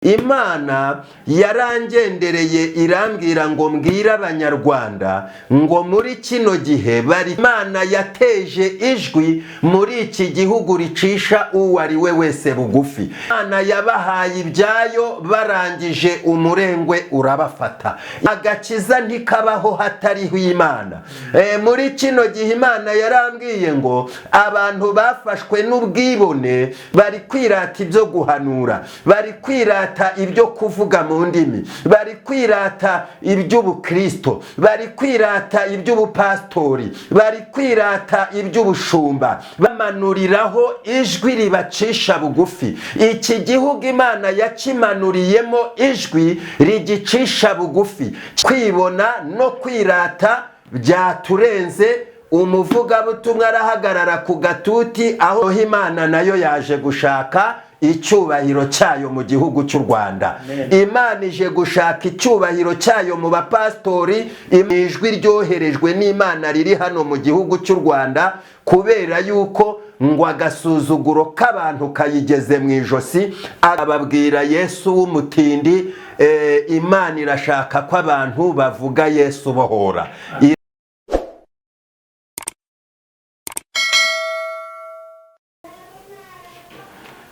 Imana yarangendereye irambwira ngo mbwira abanyarwanda ngo muri kino gihe bari Imana yateje ijwi muri iki gihugu ricisha uwo ari we wese bugufi. Imana yabahaye ibyayo barangije umurengwe urabafata. Agakiza ntikabaho hatariho Imana. Muri kino gihe Imana yarambwiye ngo abantu bafashwe n'ubwibone bari kwirata ibyo guhanura, bari kwirata ibyo kuvuga mu ndimi, bari kwirata iby'ubukristo, bari kwirata iby'ubupastori, bari kwirata iby'ubushumba, bamanuriraho ijwi ribacisha bugufi. Iki gihugu Imana yakimanuriyemo ijwi rigicisha bugufi. Kwibona no kwirata byaturenze. Umuvugabutumwa arahagarara ku gatuti aho Imana nayo yaje gushaka icyubahiro cyayo mu gihugu cy'u Rwanda. Imana ije gushaka icyubahiro cyayo mu bapastori. Ijwi ryoherejwe n'Imana riri hano mu gihugu cy'u Rwanda kubera yuko ngo agasuzuguro k'abantu kayigeze mu ijosi. Ababwira Yesu w'umutindi, Imana irashaka ko abantu bavuga Yesu bohora.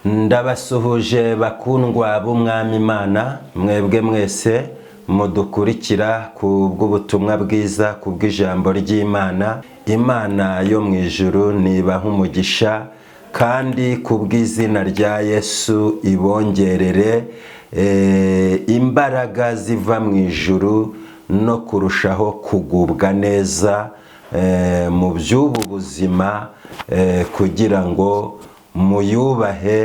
Ndabasuhuje bakundwa b'Umwami Imana, mwebwe mwese mudukurikira ku bw'ubutumwa bwiza, ku bw'ijambo ry'Imana. Imana yo mu ijuru nibaha umugisha, kandi ku bw'izina rya Yesu ibongerere imbaraga ziva mu ijuru no kurushaho kugubwa neza mu by'ubu buzima, kugira ngo muyubahe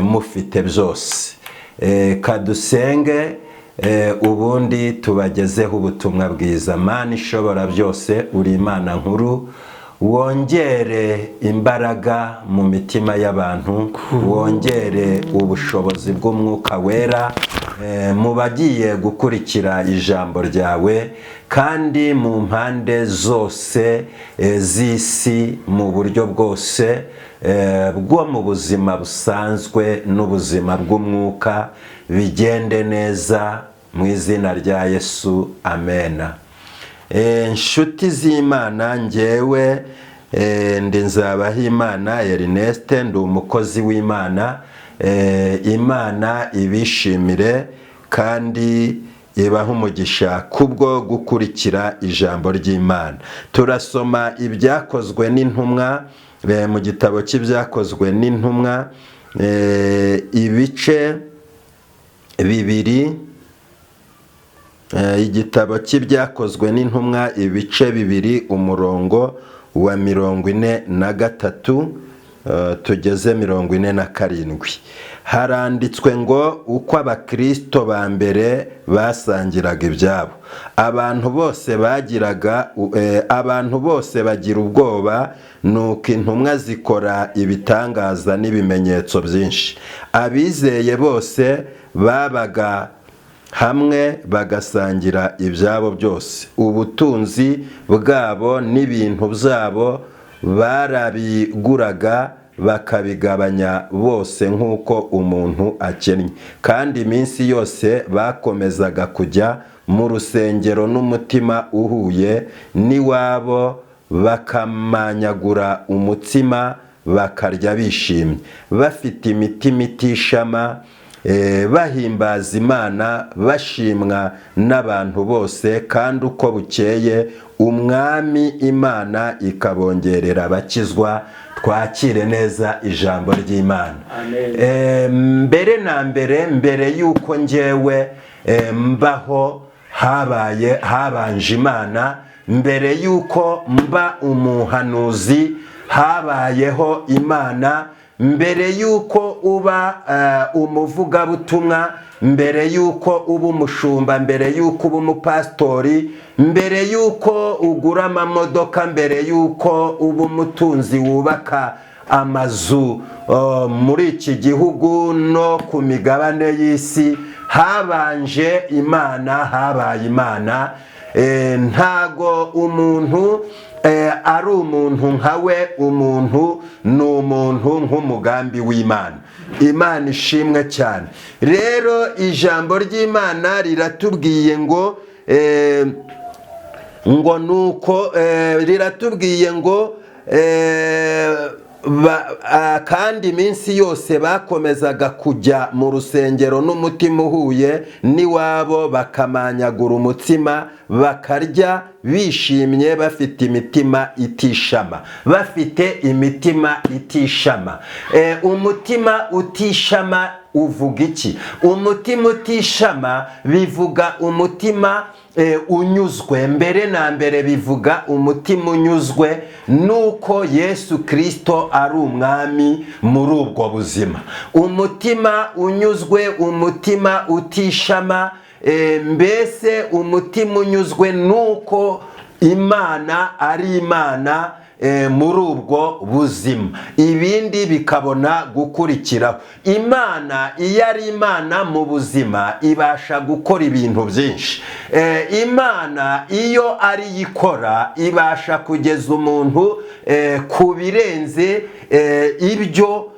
mufite byose. Kadusenge ubundi tubagezeho ubutumwa bwiza. Mana ishobora byose, uri Imana nkuru, wongere imbaraga mu mitima y'abantu, wongere ubushobozi bw'Umwuka Wera mu bagiye gukurikira ijambo ryawe, kandi mu mpande zose z'isi, mu buryo bwose bwo mu buzima busanzwe n'ubuzima bw'umwuka, bigende neza mu izina rya Yesu, amena. Nshuti z'Imana, njyewe ndi Nzabahimana Ernest, ndi umukozi w'Imana. Imana ibishimire kandi ibaha umugisha kubwo gukurikira ijambo ry'Imana. Turasoma ibyakozwe n'intumwa mu gitabo cy'ibyakozwe n'intumwa, ibice bibiri. Igitabo cy'ibyakozwe n'intumwa, ibice bibiri, umurongo wa 43 tugeze 47. Haranditswe ngo uko abakristo ba mbere basangiraga ibyabo, abantu bose bagira ubwoba, nuko intumwa zikora ibitangaza n'ibimenyetso byinshi. Abizeye bose babaga hamwe bagasangira ibyabo byose, ubutunzi bwabo n'ibintu byabo barabiguraga bakabigabanya bose nk'uko umuntu akennye. Kandi iminsi yose bakomezaga kujya mu rusengero n'umutima uhuye n'iwabo, bakamanyagura umutsima bakarya bishimye, bafite imitima itishama, bahimbaza Imana, bashimwa n'abantu bose. Kandi uko bukeye Umwami Imana ikabongerera abakizwa. Twakire neza ijambo ry'Imana. Mbere yuko njyewe mbaho habanje Imana. Mbere yuko mba umuhanuzi habayeho Imana. Mbere yuko uba umuvugabutumwa, mbere yuko uba umushumba, mbere yuko uba umupastori, mbere yuko ugura amamodoka, mbere yuko uba umutunzi wubaka amazu muri iki gihugu no ku migabane y'isi, habaye Imana. Ntago umuntu ari umuntu nkawe. Umuntu ni umuntu nk'umugambi w'Imana. Imana ishimwe cyane. Rero ijambo ry'Imana riratubwiye ngo nuko riratubwiye ngo kandi iminsi yose bakomezaga kujya mu rusengero n'umutima uhuye n'iwabo, bakamanyagura umutsima bakarya bishimye, bafite imitima itishama. Bafite imitima itishama. Umutima utishama uvuga iki? Umutima utishama bivuga umutima unyuzwe. Mbere na mbere bivuga umutima unyuzwe nuko Yesu Kristo ari umwami muri ubwo buzima. Umutima unyuzwe, umutima utishama, mbese umutima unyuzwe nuko Imana ari Imana muri ubwo buzima, ibindi bikabona gukurikiraho. Imana iyo ari Imana mu buzima ibasha gukora ibintu byinshi. Imana iyo ari ikora ibasha kugeza umuntu ku birenze ibyo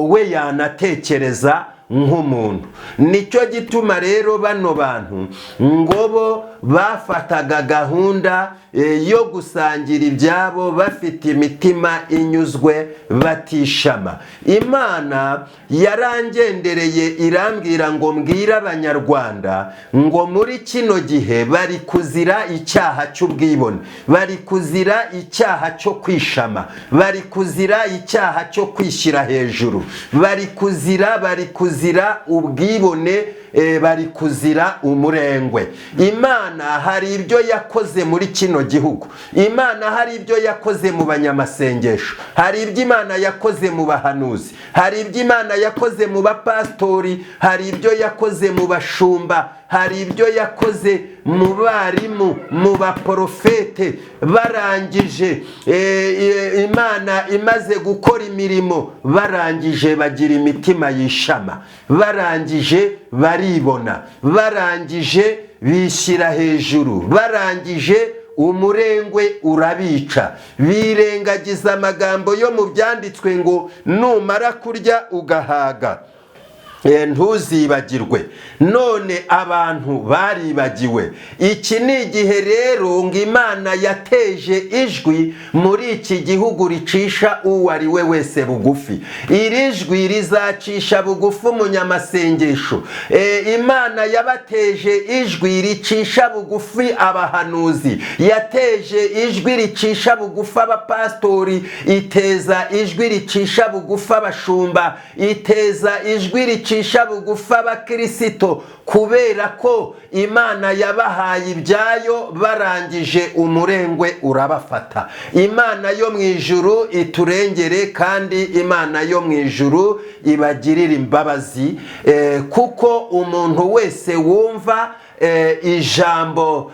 we yanatekereza nk'umuntu. Nicyo gituma rero bano bantu ngo bo bafataga gahunda yo gusangira ibyabo bafite imitima inyuzwe, batishama. Imana yarangendereye irambwira ngo mbwire Abanyarwanda ngo muri kino gihe bari kuzira icyaha cy'ubwibone, bari kuzira icyaha cyo kwishama, bari kuzira icyaha cyo kwishyira hejuru, bari kuzira ubwibone, bari kuzira umurengwe. Imana hari ibyo yakoze muri kino gihugu. Imana hari ibyo yakoze mu banyamasengesho, hari ibyo Imana yakoze mu bahanuzi, hari ibyo Imana yakoze mu bapastori, hari ibyo yakoze mu bashumba, hari ibyo yakoze mu barimu, mu baprofete. Barangije Imana imaze gukora imirimo, barangije bagira imitima yishama, barangije baribona, barangije bishyira hejuru, barangije umurengwe urabica. Birengagiza amagambo yo mu byanditswe ngo numara kurya ugahaga ntuzibagirwe. None abantu baribagiwe. Iki ni igihe rero ngo Imana yateje ijwi muri iki gihugu ricisha uwo ari we wese bugufi. Iri jwi rizacisha bugufi umunyamasengesho. Imana yabateje ijwi ricisha bugufi abahanuzi, yateje ijwi ricisha bugufi abapastori, iteza ijwi ricisha bugufi abashumba, iteza ijwi ricisha bugufi abakirisito, kubera ko Imana yabahaye ibyayo, barangije umurengwe urabafata. Imana yo mu ijuru iturengere, kandi Imana yo mu ijuru ibagirira imbabazi, kuko umuntu wese wumva ijambo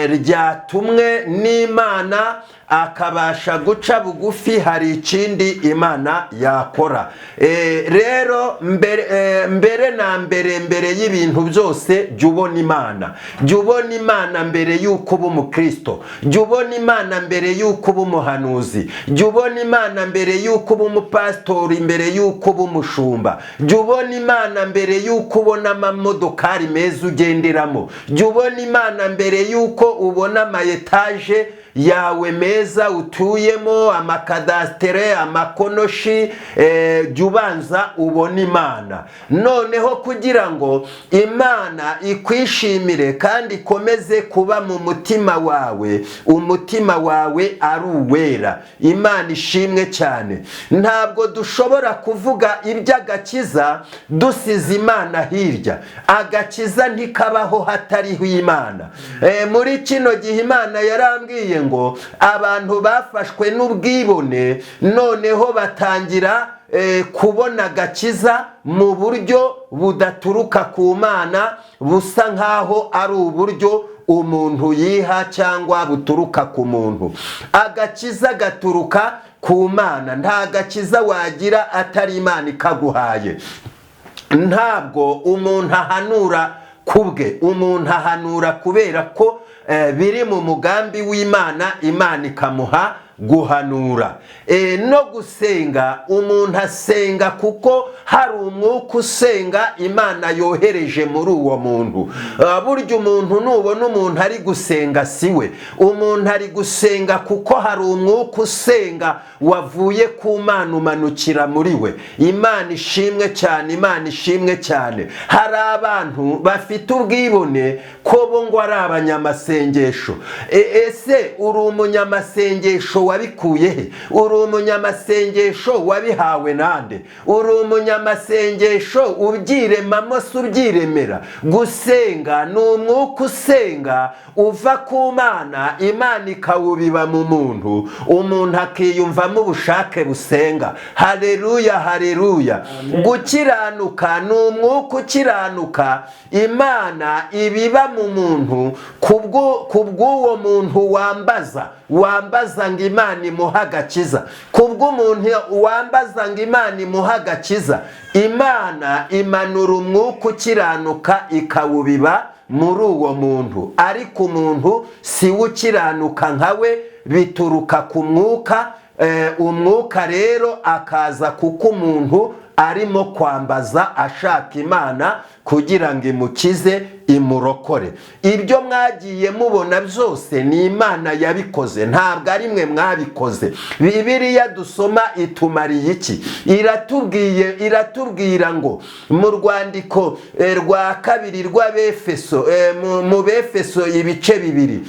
ryatumwe n'Imana akabasha guca bugufi, hari ikindi Imana yakora. Rero mbere na mbere y'ibintu byose jya ubona Imana. Jya ubona Imana mbere y'uko uba umukristo. Jya ubona Imana mbere y'uko uba umuhanuzi. Jya ubona Imana mbere y'uko uba umupastori, mbere y'uko uba umushumba. Jya ubona Imana mbere y'uko ubona amamodokari meza ugenderamo. Jya ubona Imana mbere y'uko ubona amayetaje yawe meza utuyemo, amakadastere, amakonoshi. Jya ubanza ubona Imana. Noneho kugira ngo Imana ikwishimire kandi ikomeze kuba mu mutima wawe, umutima wawe ari uwera. Imana ishimwe cyane. Ntabwo dushobora kuvuga iby'agakiza dusize Imana hirya. Agakiza ntikabaho hatariho Imana. Muri kino gihe Imana yarambwiye ngo abantu bafashwe n'ubwibone, noneho batangira kubona agakiza mu buryo budaturuka ku Mana, busa nkaho ari uburyo umuntu yiha cyangwa buturuka ku muntu. Agakiza gaturuka ku Mana. Nta gakiza wagira atari Imana ikaguhaye. Ntabwo umuntu ahanura kubwe. Umuntu ahanura kubera ko biri mu mugambi w'Imana, Imana ikamuha guhanura. No gusenga, umuntu asenga kuko hari umwuka usenga Imana yohereje muri uwo muntu. Burya umuntu nubona umuntu ari gusenga siwe, umuntu ari gusenga kuko hari umwuka usenga wavuye ku Mana umanukira muri we. Imana ishimwe cyane, Imana ishimwe cyane. Hari abantu bafite ubwibone ko bo ngo ari abanyamasengesho. Ese uri umunyamasengesho wabikuye he? Uri umunyamasengesho wabihawe nande? Uri umunyamasengesho ubyiremamo se ubyiremera? Gusenga ni umwuka usenga uva ku Mana, Imana ikawubiba mu muntu, umuntu akiyumvamo ubushake busenga. Haleluya, haleluya. Gukiranuka ni umwuka ukiranuka Imana ibiba mu muntu kubw'uwo muntu wambaza ngo Imana imuha agakiza. Kubw'umuntu wambaza ngo Imana imuha agakiza, Imana imanura umwuka ukiranuka ikawubiba muri uwo muntu. Ariko umuntu si we ukiranuka nkawe, bituruka ku mwuka. Umwuka rero akaza kuko umuntu arimo kwambaza ashaka Imana kugira ngo imukize, imurokore. Ibyo mwagiye mubona byose ni Imana yabikoze, ntabwo ari mwe mwabikoze. Bibiliya dusoma itumariye iki? Iratubwira ngo mu rwandiko rwa kabiri rw'Abefeso, mu Befeso ibice 2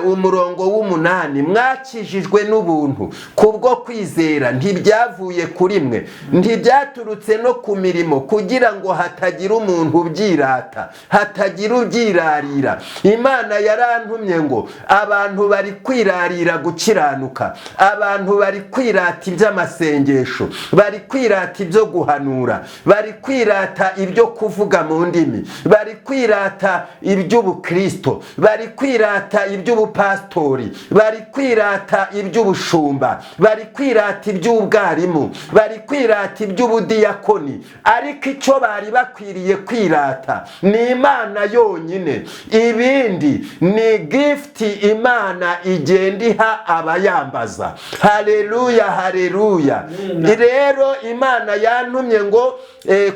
umurongo w'8, mwakijijwe n'ubuntu kubwo kwizera, ntibyavuye kuri mwe, ntibyaturutse no ku mirimo, kugira ngo hatagira umuntu ubyirata, hatagira ubyirarira. Imana yarantumye ngo abantu bari kwirarira gukiranuka, abantu bari kwirata iby'amasengesho, bari kwirata ibyo guhanura, bari kwirata ibyo kuvuga mu ndimi, bari kwirata iby'ubukristo, bari kwirata iby'ubupastori, bari kwirata iby'ubushumba, bari kwirata iby'ubwarimu, bari kwirata iby'ubudiyakoni. Ariko icyo bari bakwiriye kwirata ni Imana yonyine. Ibindi ni gift Imana igenda iha abayambaza. Haleluya, haleluya. Rero Imana yantumye ngo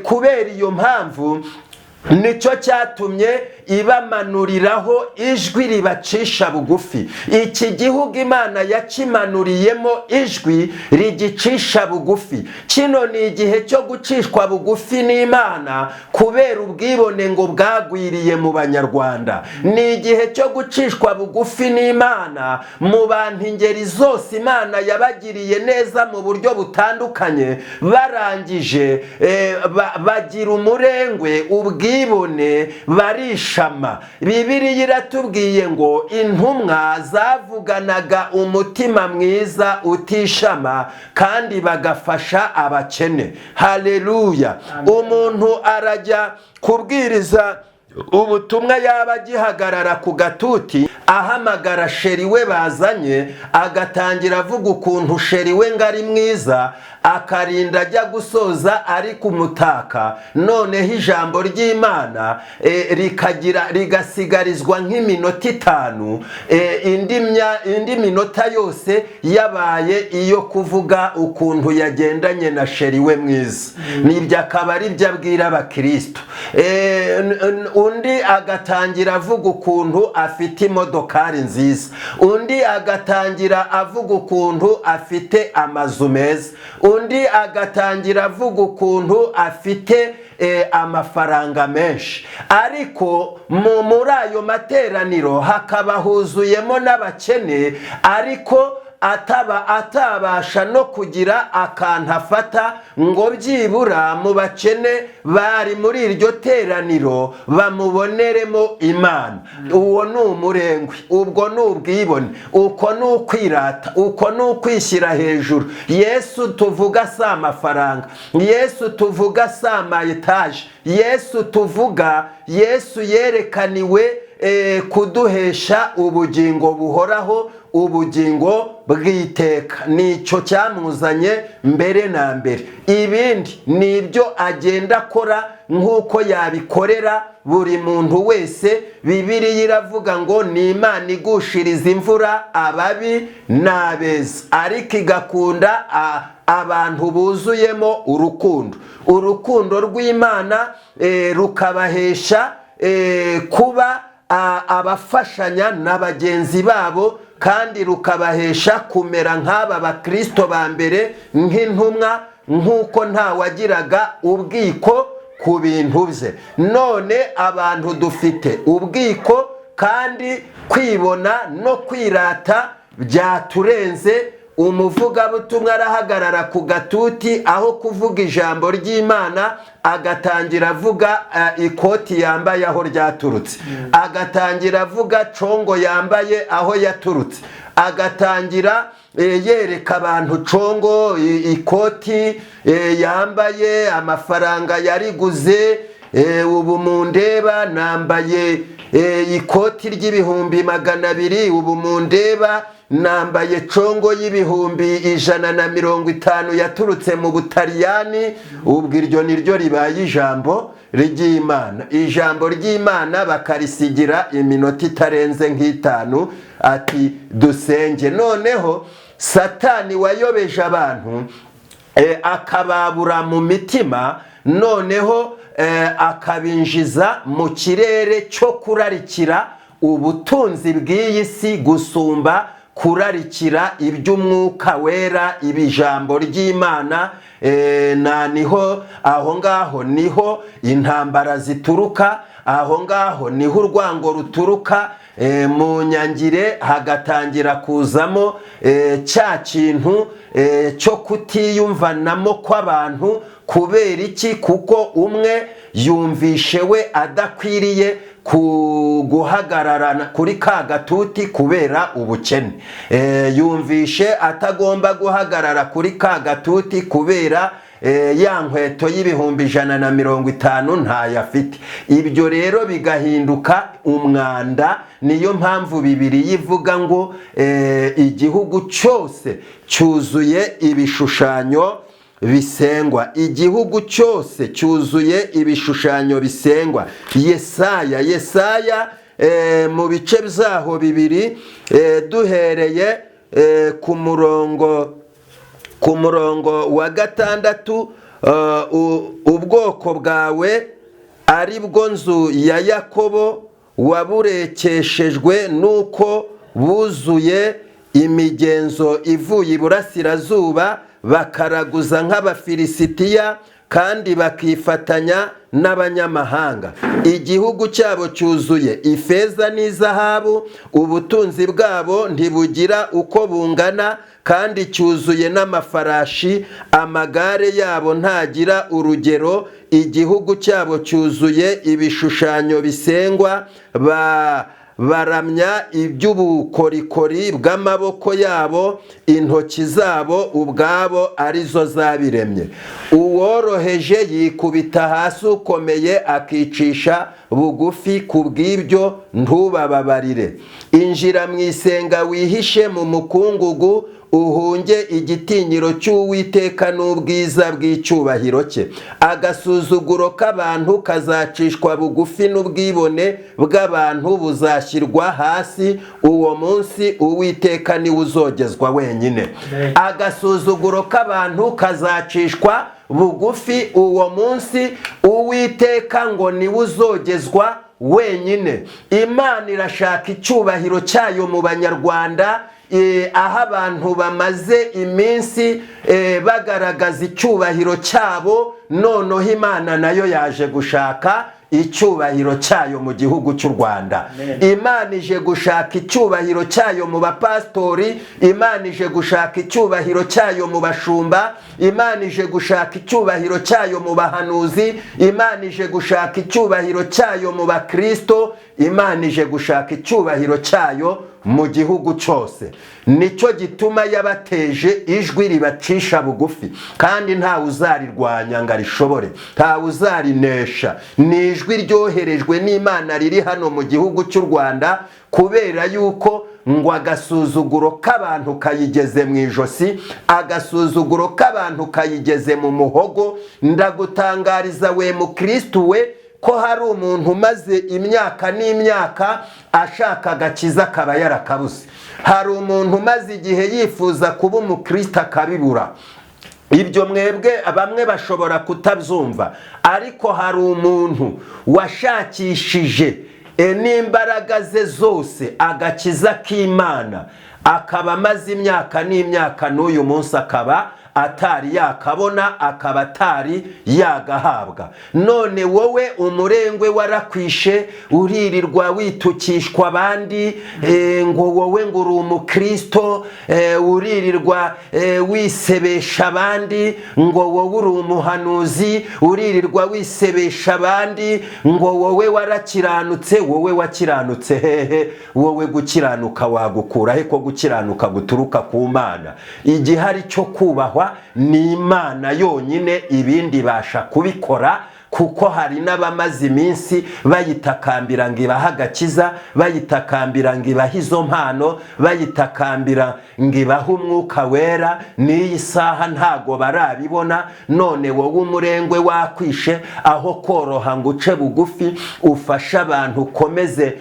kubera iyo mpamvu nicyo cyatumye ibamanuriraho ijwi ribacisha bugufi. Iki gihugu Imana yakimanuriyemo ijwi rigicisha bugufi. Kino ni igihe cyo gucishwa bugufi n'Imana kubera ubwibone ngo bwagwiriye mu Banyarwanda. Ni igihe cyo gucishwa bugufi n'Imana mu bantu ingeri zose. Imana yabagiriye neza mu buryo butandukanye, barangije bagira umurengwe, ubwibone, barishama. Bibiliya iratubwiye ngo intumwa zavuganaga umutima mwiza utishama kandi bagafasha abakene. Haleluya. Umuntu arajya kubwiriza ubutumwa, yaba agihagarara ku gatuti ahamagara sheri we bazanye, agatangira avuga ukuntu sheri we ngo ari mwiza, akarinda ajya gusoza ari kumutaka. Noneho ijambo ry'Imana rigasigarizwa nk'iminota 5, indi minota yose yabaye iyo kuvuga ukuntu yagendanye na sheri we mwiza. Nibyo akaba ari byo abwira abakristo. Undi agatangira avuga ukuntu afite imodokari nziza, undi agatangira avuga ukuntu afite amazu meza, undi agatangira avuga ukuntu afite amafaranga menshi. Ariko muri ayo materaniro hakaba huzuyemo n'abakene, ariko atabasha no kugira akantu afata ngo byibura mu bakene bari muri iryo teraniro bamuboneremo Imana. Uwo ni umurengwe, ubwo ni ubwibone, uko ni ukwirata, uko ni ukwishyira hejuru. Yesu tuvuga si amafaranga, Yesu tuvuga si amayetaje, Yesu tuvuga, Yesu yerekaniwe kuduhesha ubugingo buhoraho, ubugingo bw'iteka. Nicyo cyamuzanye mbere na mbere. Ibindi ni ibyo agenda akora nk'uko yabikorera buri muntu wese. Bibiliya iravuga ngo ni Imana igushiriza imvura ababi n'abeza, ariko igakunda abantu buzuyemo urukundo. Urukundo rw'Imana rukabahesha kuba abafashanya na bagenzi babo, kandi rukabahesha kumera nk'aba bakristo ba mbere nk'intumwa, nk'uko nta wagiraga ubwiko ku bintu bye. None abantu dufite ubwiko, kandi kwibona no kwirata byaturenze. Umuvugabutumwa arahagarara ku gatuti, aho kuvuga ijambo ry'Imana agatangira avuga ikoti yambaye aho ryaturutse, agatangira avuga congo yambaye aho yaturutse, agatangira yereka abantu congo ikoti yambaye, amafaranga yariguze. Ubu mundeba nambaye ikoti ry'ibihumbi 200, ubu mundeba nambaye congo y'ibihumbi 150 yaturutse mu Butaliyani. Ubwo iryo niryo ribaye ijambo ry'Imana. Ijambo ry'Imana bakarisigira iminota itarenze nk'itanu, ati dusenge. Noneho Satani wayobeje abantu akababura mu mitima, noneho akabinjiza mu kirere cyo kurarikira ubutunzi bw'iyi si gusumba kurarikira iby'umwuka wera, ibijambo ry'Imana. Niho aho ngaho niho intambara zituruka, aho ngaho niho urwango ruturuka. Mu nyangire hagatangira kuzamo cya kintu cyo kutiyumvanamo kw'abantu. Kubera iki? Kuko umwe yumvishe we adakwiriye guhagarara kuri ka gatuti kubera ubukene, yumvishe atagomba guhagarara kuri ka gatuti kubera ya nkweto y'ibihumbi 150 ntayafite. Ibyo rero bigahinduka umwanda. Niyo mpamvu Bibiliya ivuga ngo igihugu cyose cyuzuye ibishushanyo bisengwa. Igihugu cyose cyuzuye ibishushanyo bisengwa. Yesaya mu bice byaho 2 duhereye ku murongo wa 6, ubwoko bwawe ari bwo nzu ya Yakobo waburekeshejwe nuko buzuye imigenzo ivuye iburasirazuba, bakaraguza nk'Abafilisitiya kandi bakifatanya n'abanyamahanga. Igihugu cyabo cyuzuye ifeza n'izahabu, ubutunzi bwabo ntibugira uko bungana, kandi cyuzuye n'amafarashi, amagare yabo ntagira urugero. Igihugu cyabo cyuzuye ibishushanyo bisengwa, baramya iby'ubukorikori bw'amaboko yabo, intoki zabo ubwabo arizo zabiremye. Uworoheje yikubita hasi, ukomeye akicisha bugufi, kubw'ibyo ntubababarire. Injira mu isenga wihishe mu mukungugu, uhunge igitinyiro cy'Uwiteka n'ubwiza bw'icyubahiro cye. Agasuzuguro k'abantu kazacishwa bugufi, n'ubwibone bw'abantu buzashyirwa hasi. Uwo munsi Uwiteka niwe uzogezwa wenyine. Agasuzuguro k'abantu kazacishwa bugufi, uwo munsi Uwiteka ngo niwe uzogezwa wenyine. Imana irashaka icyubahiro cyayo mu Banyarwanda, aho abantu bamaze iminsi bagaragaza icyubahiro cyabo. Noneho Imana nayo yaje gushaka icyubahiro cyayo mu gihugu cy'u Rwanda. Imana ije gushaka icyubahiro cyayo mu bapastori, Imana ije gushaka icyubahiro cyayo mu bashumba, Imana ije gushaka icyubahiro cyayo mu bahanuzi, Imana ije gushaka icyubahiro cyayo mu bakristo, Imana ije gushaka icyubahiro cyayo mu gihugu cyose. Nicyo gituma yabateje ijwi ribacisha bugufi, kandi ntawe uzarirwanya ngo arishobore, ntawe uzarinesha. Ni ijwi ryoherejwe n'Imana riri hano mu gihugu cy'u Rwanda, kubera yuko ngo agasuzuguro k'abantu kayigeze mu ijosi, agasuzuguro k'abantu kayigeze mu muhogo. Ndagutangariza we mukristo we ko hari umuntu umaze imyaka n'imyaka ashaka agakiza akaba yarakabuze. Hari umuntu umaze igihe yifuza kuba umukristo akabibura. Ibyo mwebwe bamwe bashobora kutabyumva, ariko hari umuntu washakishije n'imbaraga ze zose agakiza k'Imana, akaba amaze imyaka n'imyaka, n'uyu munsi akaba atari yakabona, akaba atari yagahabwa. None wowe umurengwe warakwishe, uririrwa witukishwa abandi ngo wowe ngo uri umukristo, uririrwa wisebesha abandi ngo wowe uri umuhanuzi, uririrwa wisebesha abandi ngo wowe warakiranutse. Wowe wakiranutse hehe? Wowe gukiranuka wagukura he ko gukiranuka guturuka ku Mana? Igihari cyo kubahwa ni Imana yonyine, ibindi basha kubikora, kuko hari n'abamaze iminsi bayitakambira ngo ibahe agakiza, bayitakambira ngo ibahe izo mpano, bayitakambira ngo ibahe umwuka wera. n'iyi saha ntago barabibona. None wowe umurengwe wakwishe, aho koroha ngo uce bugufi ufashe abantu, ukomeze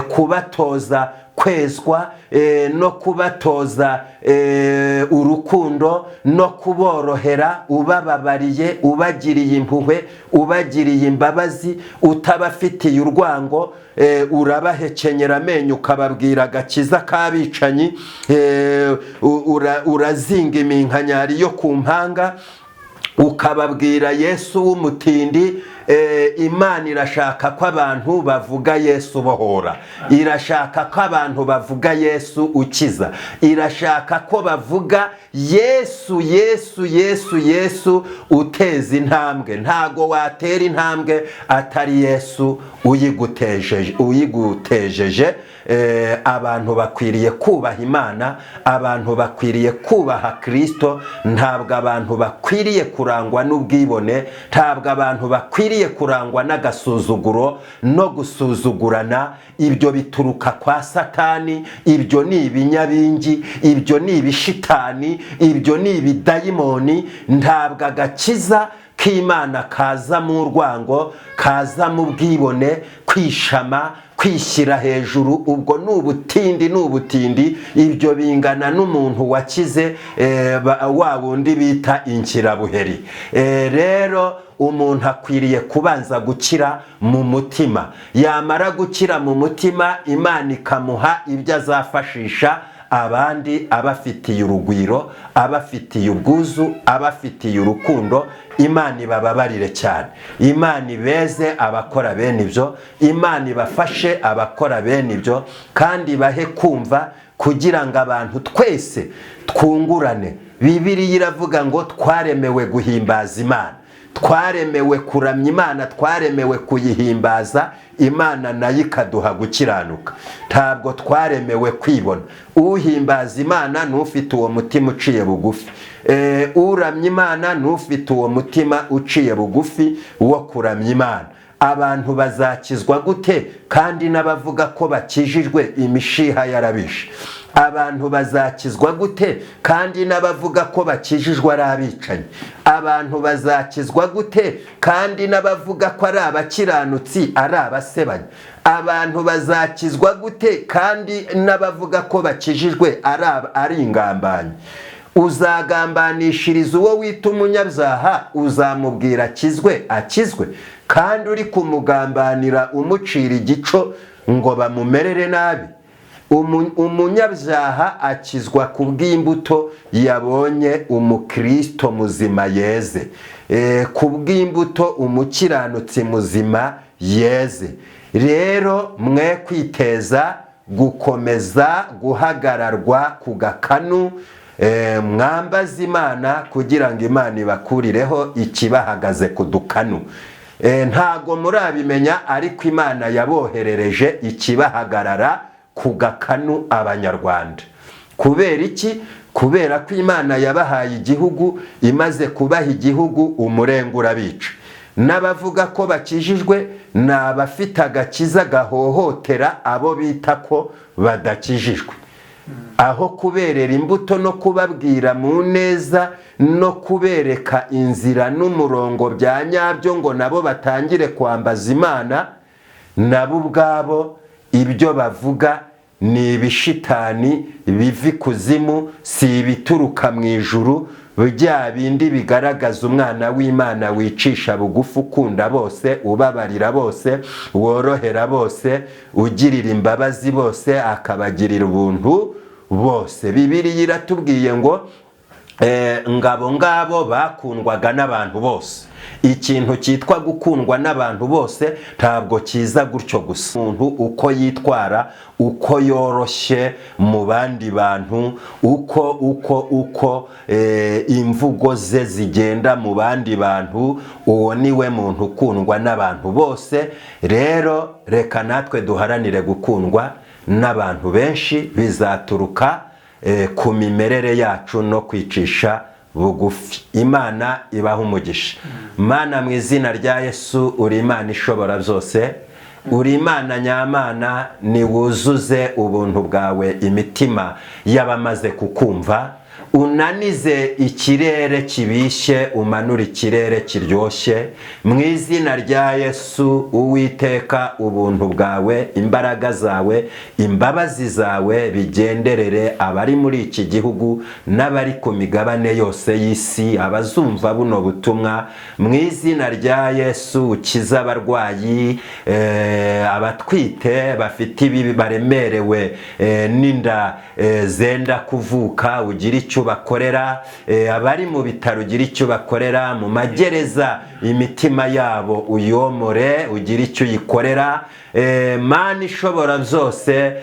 kubatoza kwezwa no kubatoza urukundo no kuborohera, ubababariye, ubagiriye impuhwe, ubagiriye imbabazi, utabafitiye urwango, urabahekenyera amenyo ukababwira agakiza k'abicanyi, urazinga iminkanyari yo ku mpanga ukababwira Yesu w'umutindi. Imana irashaka ko abantu bavuga Yesu bohora, irashaka ko abantu bavuga Yesu ukiza, irashaka ko bavuga Yesu Yesu Yesu Yesu uteza intambwe. Ntago watera intambwe atari Yesu uyigutejeje. Abantu bakwiriye kubaha Imana, abantu bakwiriye kubaha Kristo. Ntabwo abantu bakwiriye kurangwa n'ubwibone, ntabwo abantu bakwiriye kurangwa n'agasuzuguro no gusuzugurana. Ibyo bituruka kwa Satani, ibyo ni ibinyabingi, ibyo ni ibishitani, ibyo ni ibidayimoni. Ntabwo agakiza k'Imana kaza mu rwango, kaza mu bwibone, kwishama, kwishyira hejuru. Ubwo n'ubutindi. Ibyo bingana n'umuntu wakize wa wundi bita inkirabuheri. Rero umuntu akwiriye kubanza gukira mu mutima. Yamara gukira mu mutima, Imana ikamuha ibyo azafashisha abandi, abafitiye urugwiro, abafitiye ubwuzu, abafitiye urukundo. Imana ibababarire cyane, Imana ibeze abakora bene ibyo, Imana ibafashe abakora bene ibyo, kandi bahe kumva, kugira ngo abantu twese twungurane. Bibiliya iravuga ngo twaremewe guhimbaza Imana, twaremewe kuramya Imana, twaremewe kuyihimbaza. Imana nayo ikaduha gukiranuka, ntabwo twaremewe kwibona. Uhimbaza Imana n'ufite uwo mutima uciye bugufi, uramya Imana n'ufite uwo mutima uciye bugufi wo kuramya Imana. Abantu bazakizwa gute kandi n'abavuga ko bakijijwe imishiha yarabishe? Abantu bazakizwa gute kandi n'abavuga ko bakijijwe ari abicanyi? Abantu bazakizwa gute kandi n'abavuga ko ari abakiranutsi ari abasebanyi? Abantu bazakizwa gute kandi n'abavuga ko bakijijwe ari ingambanyi? Uzagambanishiriza uwo wita umunyabyaha, uzamubwira akizwe, kandi uri kumugambanira umucira igico ngo bamumerere nabi? Umunyabyaha akizwa ku bw'imbuto yabonye umukristo muzima yeze, ku bw'imbuto umukiranutsi muzima yeze. Rero mwe kwiteza gukomeza guhagararwa ku gakanu, mwambaza Imana kugira ngo Imana ibakurireho ikibahagaze ku dukanu. Ntago murabimenya, ariko Imana yaboherereje ikibahagarara ku gakanu Abanyarwanda. Kubera iki? Kubera ko Imana yabahaye igihugu, imaze kubaha igihugu umurengwe urabica. n'abavuga ko bakijijwe ni abafite agakiza gahohotera abo bita ko badakijijwe. Aho kuberera imbuto no kubabwira mu neza no kubereka inzira n'umurongo bya nyabyo ngo nabo batangire kwambaza Imana, nabo ubwabo ibyo bavuga ni ibishitani biva ikuzimu, si ibituruka mu ijuru, bya bindi bigaragaza umwana w'Imana wicisha bugufi, ukunda bose, ubabarira bose, worohera bose, ugirira imbabazi bose, akabagirira ubuntu bose. Bibiliya iratubwiye ngo ngabo bakundwaga n'abantu bose. Ikintu cyitwa gukundwa n'abantu bose ntabwo kiza gutyo gusa. Umuntu uko yitwara, uko yoroshye mu bandi bantu, uko imvugo ze zigenda mu bandi bantu, uwo niwe muntu ukundwa n'abantu bose. Rero reka natwe duharanire gukundwa n'abantu benshi, bizaturuka ku mimerere yacu no kwicisha bugufi. Imana ibaha umugisha. Mana, mu izina rya Yesu, uri Imana ishobora byose, uri Imana nyamana, niwuzuze ubuntu bwawe imitima y'abamaze kukumva, unanize ikirere kibishye, umanura ikirere kiryoshye. Mu izina rya Yesu, Uwiteka, ubuntu bwawe, imbaraga zawe, imbabazi zawe bigenderere abari muri iki gihugu n'abari ku migabane yose y'isi, abazumva buno butumwa. Mu izina rya Yesu, ukiza abarwayi, abatwite bafite ibi baremerewe n'inda zenda kuvuka, ugira icyo bakorera, abari mu bitaro ugira icyo bakorera, mu magereza imitima yabo uyomore, ugira icyo uyikorera. Mana ishobora byose,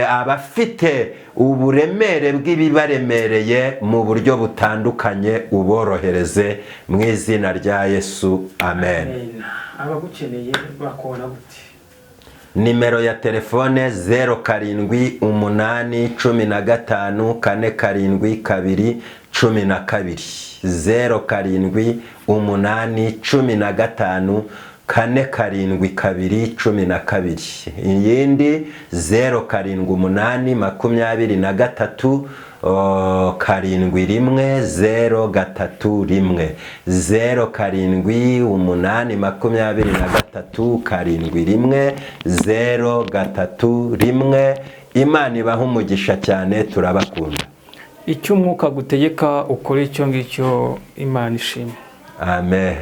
abafite uburemere bw'ibibaremereye mu buryo butandukanye uborohereze mu izina rya Yesu, amen. Abagukeneye bakubona gute? Nimero ya telefone 0788154712, 0788154712. Iyindi 078823 71031, 078823 Imana ibaha umugisha cyane, turabakunda. Icyo umwuka gutegeka ukora icyo ngicyo, Imana ishimwe. Amen.